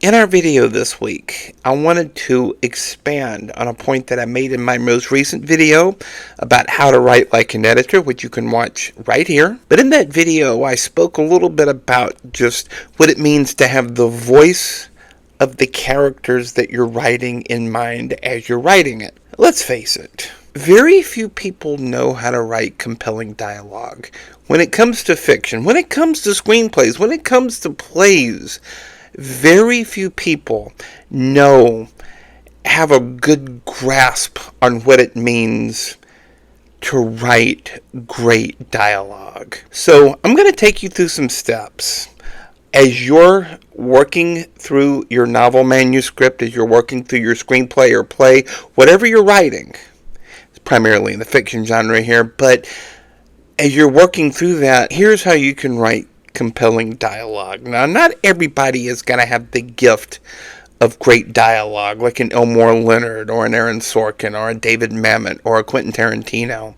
In our video this week, I wanted to expand on a point that I made in my most recent video about how to write like an editor, which you can watch right here. But in that video, I spoke a little bit about just what it means to have the voice of the characters that you're writing in mind as you're writing it. Let's face it, very few people know how to write compelling dialogue. When it comes to fiction, when it comes to screenplays, when it comes to plays, very few people have a good grasp on what it means to write great dialogue. So I'm going to take you through some steps. As you're working through your novel manuscript, as you're working through your screenplay or play, whatever you're writing, it's primarily in the fiction genre here, but as you're working through that, here's how you can write compelling dialogue. Now, not everybody is going to have the gift of great dialogue, like an Elmore Leonard or an Aaron Sorkin or a David Mamet or a Quentin Tarantino.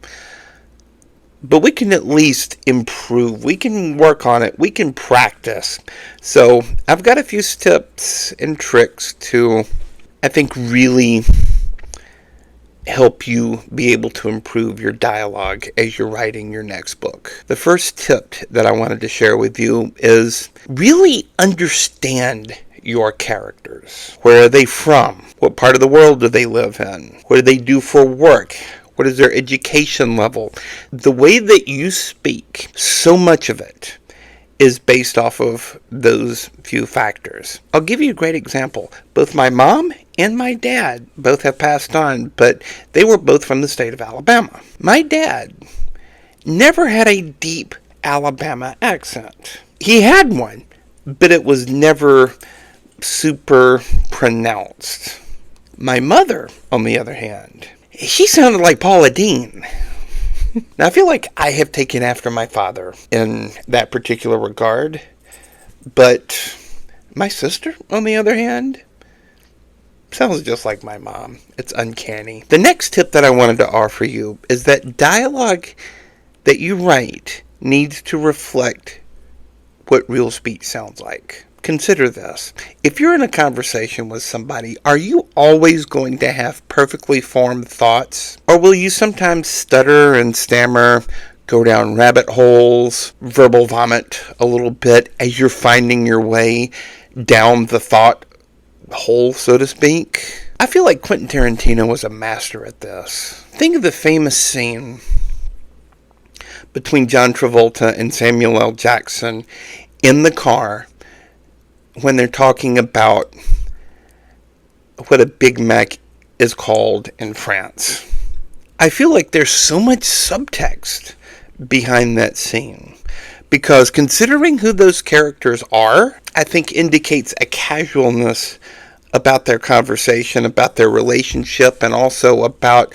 But we can at least improve. We can work on it. We can practice. So I've got a few tips and tricks to, I think, really help you be able to improve your dialogue as you're writing your next book. The first tip that I wanted to share with you is really understand your characters. Where are they from? What part of the world do they live in? What do they do for work? What is their education level? The way that you speak, so much of it is based off of those few factors. I'll give you a great example. Both my mom and my dad both have passed on, but they were both from the state of Alabama. My dad never had a deep Alabama accent. He had one, but it was never super pronounced. My mother, on the other hand, she sounded like Paula Deen. Now, I feel like I have taken after my father in that particular regard, but my sister, on the other hand, sounds just like my mom. It's uncanny. The next tip that I wanted to offer you is that dialogue that you write needs to reflect what real speech sounds like. Consider this. If you're in a conversation with somebody, are you always going to have perfectly formed thoughts? Or will you sometimes stutter and stammer, go down rabbit holes, verbal vomit a little bit as you're finding your way down the thought hole, so to speak? I feel like Quentin Tarantino was a master at this. Think of the famous scene between John Travolta and Samuel L. Jackson in the car when they're talking about what a Big Mac is called in France. I feel like there's so much subtext behind that scene, because considering who those characters are, I think indicates a casualness about their conversation, about their relationship, and also about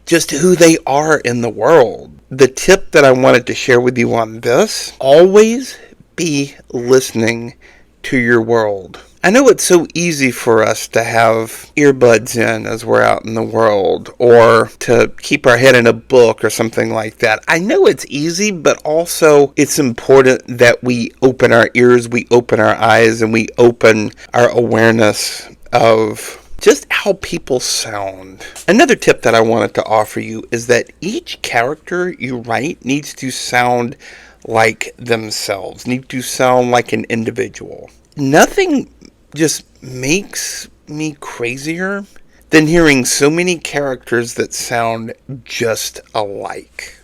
just who they are in the world. The tip that I wanted to share with you on this: always be listening to your world. I know it's so easy for us to have earbuds in as we're out in the world, or to keep our head in a book or something like that. I know it's easy, but also it's important that we open our ears, we open our eyes, and we open our awareness of just how people sound. Another tip that I wanted to offer you is that each character you write needs to sound like themselves, need to sound like an individual. Nothing just makes me crazier than hearing so many characters that sound just alike.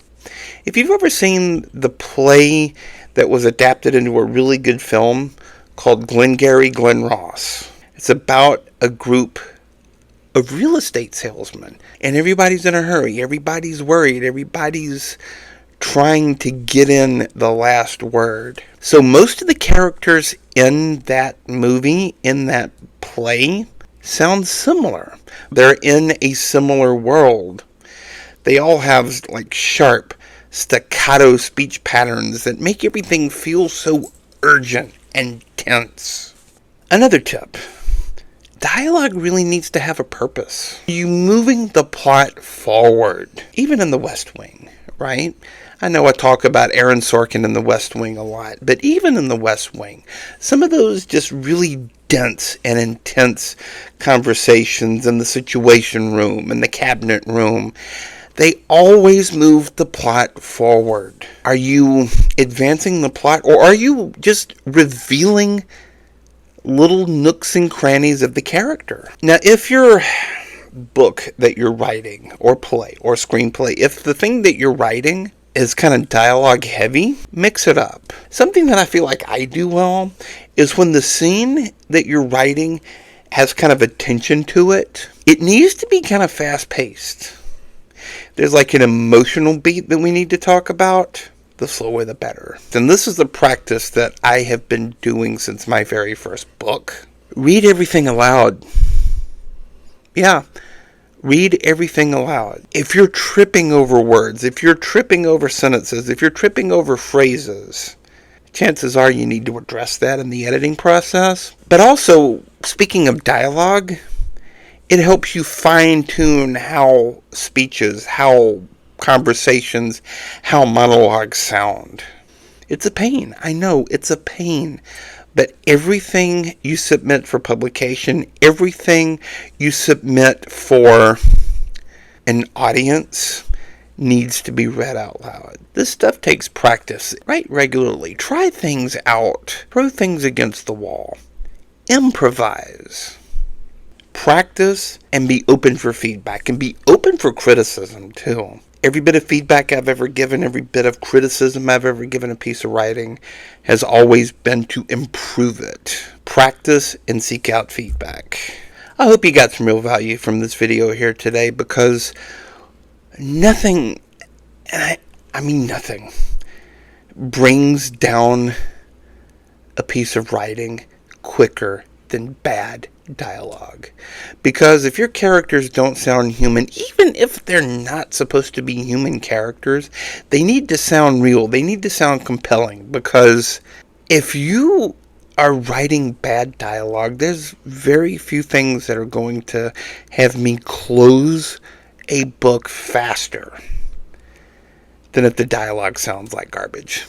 If you've ever seen the play that was adapted into a really good film called Glengarry Glen Ross, it's about a group of real estate salesmen, and everybody's in a hurry, everybody's worried, everybody's trying to get in the last word. So most of the characters in that movie, in that play, sound similar. They're in a similar world. They all have like sharp, staccato speech patterns that make everything feel so urgent and tense. Another tip: dialogue really needs to have a purpose. You moving the plot forward, even in the West Wing, right? I know I talk about Aaron Sorkin in the West Wing a lot, but even in the West Wing, some of those just really dense and intense conversations in the situation room, in the cabinet room. They always move the plot forward. Are you advancing the plot, or are you just revealing little nooks and crannies of the character? Now, if your book that you're writing, or play, or screenplay, if the thing that you're writing is kind of dialogue heavy, mix it up. Something that I feel like I do well is when the scene that you're writing has kind of a tension to it, it needs to be kind of fast paced. There's like an emotional beat that we need to talk about. The slower the better. And this is a practice that I have been doing since my very first book. Read everything aloud. Yeah. Read everything aloud. If you're tripping over words, if you're tripping over sentences, if you're tripping over phrases, chances are you need to address that in the editing process. But also, speaking of dialogue, it helps you fine-tune how speeches, how conversations, how monologues sound. It's a pain. I know, it's a pain. But everything you submit for publication, everything you submit for an audience needs to be read out loud. This stuff takes practice. Write regularly. Try things out. Throw things against the wall. Improvise. Practice and be open for feedback, and be open for criticism too. Every bit of feedback I've ever given, every bit of criticism I've ever given a piece of writing has always been to improve it. Practice and seek out feedback. I hope you got some real value from this video here today, because nothing, and I mean nothing, brings down a piece of writing quicker than bad dialogue. Because if your characters don't sound human, even if they're not supposed to be human characters, they need to sound real. They need to sound compelling. Because if you are writing bad dialogue, there's very few things that are going to have me close a book faster than if the dialogue sounds like garbage.